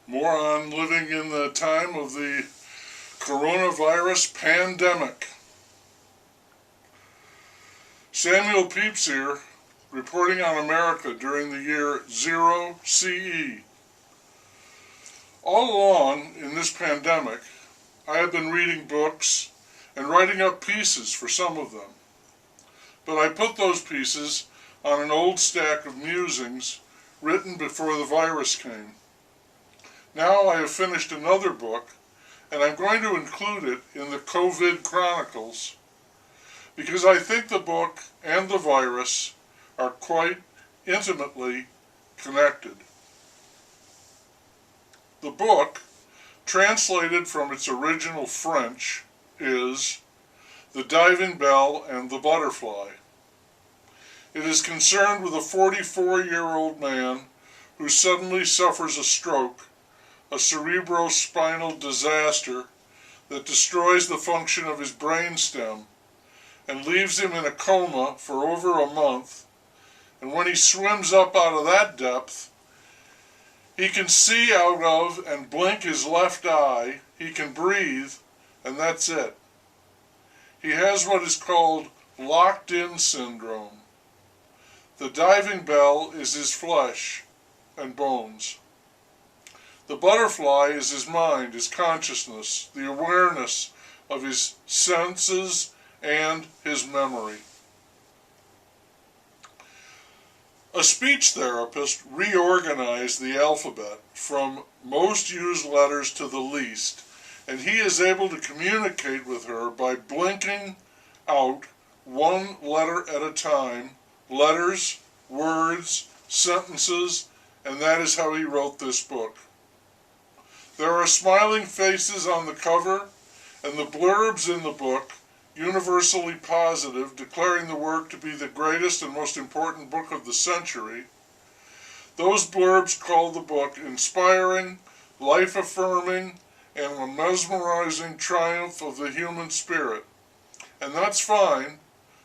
More on living in the time of the coronavirus pandemic. Samuel Pepys here, reporting on America during the year 0 CE. All along in this pandemic, I have been reading books and writing up pieces for some of them. But I put those pieces on an old stack of musings written before the virus came. Now I have finished another book, and I'm going to include it in the CoVid Chronicles because I think the book and the virus are quite intimately connected. The book, translated from its original French, is The Diving Bell and the Butterfly. It is concerned with a 44-year-old man who suddenly suffers a stroke, a cerebrospinal disaster that destroys the function of his brainstem and leaves him in a coma for over a month. And when he swims up out of that depth, he can see out of and blink his left eye, he can breathe, and that's it. He has what is called locked-in syndrome. The diving bell is his flesh and bones. The butterfly is his mind, his consciousness, the awareness of his senses and his memory. A speech therapist reorganized the alphabet from most used letters to the least, and he is able to communicate with her by blinking out one letter at a time, letters, words, sentences, and that is how he wrote this book. There are smiling faces on the cover, and the blurbs in the book, universally positive, declaring the work to be the greatest and most important book of the century. Those blurbs call the book inspiring, life-affirming, and a mesmerizing triumph of the human spirit. And that's fine.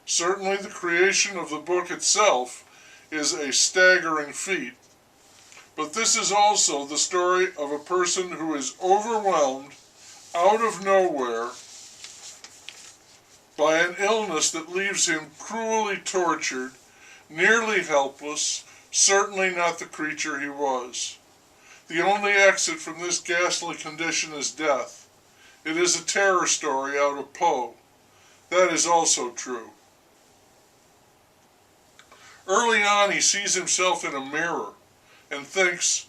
Certainly the creation of the book itself is a staggering feat. But this is also the story of a person who is overwhelmed out of nowhere by an illness that leaves him cruelly tortured, nearly helpless, certainly not the creature he was. The only exit from this ghastly condition is death. It is a terror story out of Poe. That is also true. Early on, he sees himself in a mirror and thinks,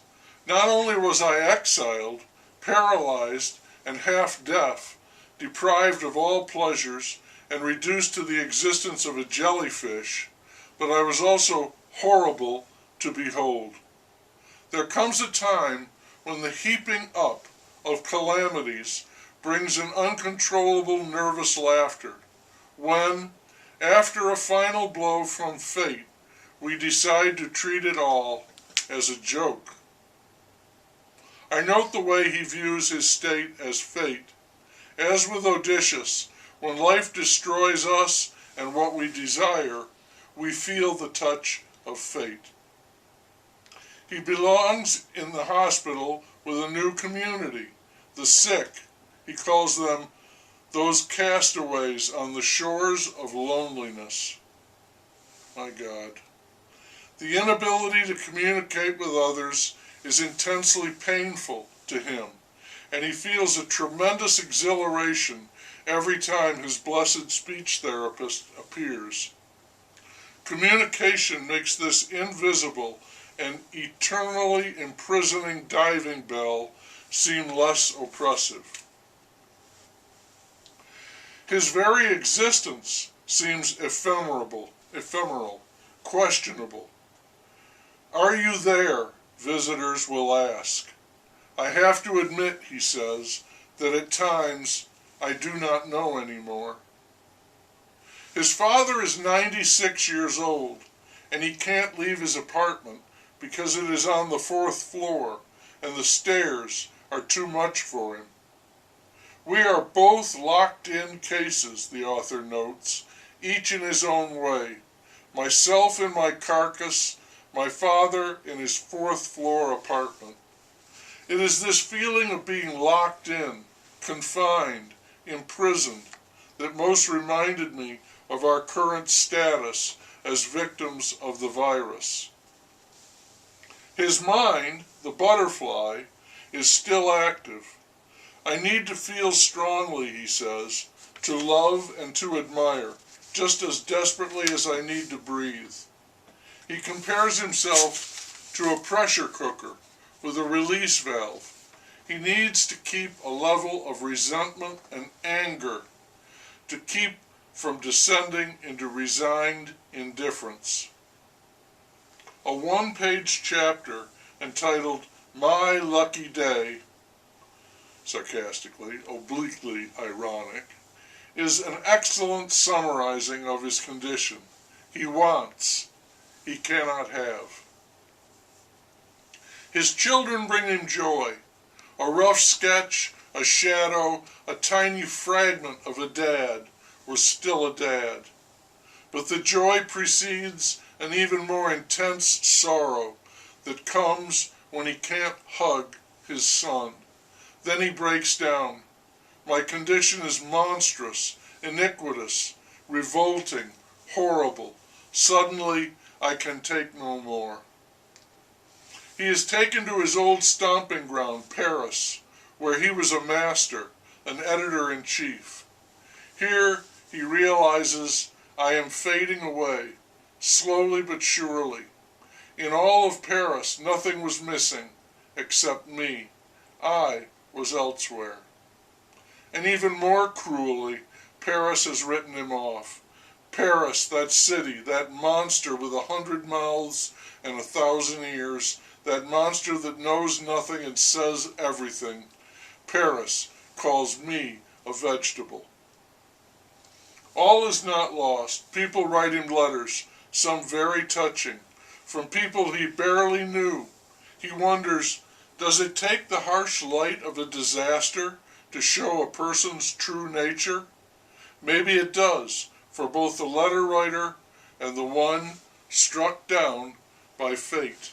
not only was I exiled, paralyzed, and half deaf, deprived of all pleasures, and reduced to the existence of a jellyfish, but I was also horrible to behold. There comes a time when the heaping up of calamities brings an uncontrollable nervous laughter, when, after a final blow from fate, we decide to treat it all as a joke. I note the way he views his state as fate. As with Odysseus, when life destroys us and what we desire, we feel the touch of fate. He belongs in the hospital with a new community, the sick. He calls them those castaways on the shores of loneliness. My God. The inability to communicate with others is intensely painful to him, and he feels a tremendous exhilaration every time his blessed speech therapist appears. Communication makes this invisible and eternally imprisoning diving bell seem less oppressive. His very existence seems ephemeral, questionable. Are you there? Visitors will ask. I have to admit, he says, that at times I do not know anymore. His father is 96 years old, and he can't leave his apartment because it is on the 4th floor, and the stairs are too much for him. We are both locked-in cases, the author notes, each in his own way. Myself in my carcass, my father in his 4th floor apartment. It is this feeling of being locked in, confined, imprisoned, that most reminded me of our current status as victims of the virus. His mind, the butterfly, is still active. I need to feel strongly, he says, to love and to admire, just as desperately as I need to breathe. He compares himself to a pressure cooker with a release valve. He needs to keep a level of resentment and anger to keep from descending into resigned indifference. A one-page chapter entitled My Lucky Day, sarcastically, obliquely ironic, is an excellent summarizing of his condition. He wants, he cannot have. His children bring him joy. A rough sketch, a shadow, a tiny fragment of a dad was still a dad. But the joy precedes an even more intense sorrow that comes when he can't hug his son. Then he breaks down. My condition is monstrous, iniquitous, revolting, horrible. Suddenly, I can take no more. He is taken to his old stomping ground, Paris, where he was a master, an editor-in-chief. Here he realizes I am fading away, slowly but surely. In all of Paris, nothing was missing except me. I was elsewhere. And even more cruelly, Paris has written him off. Paris, that city, that monster with 100 mouths and 1,000 ears, that monster that knows nothing and says everything. Paris calls me a vegetable. All is not lost. People write him letters, some very touching, from people he barely knew. He wonders, does it take the harsh light of a disaster to show a person's true nature? Maybe it does, for both the letter writer and the one struck down by fate.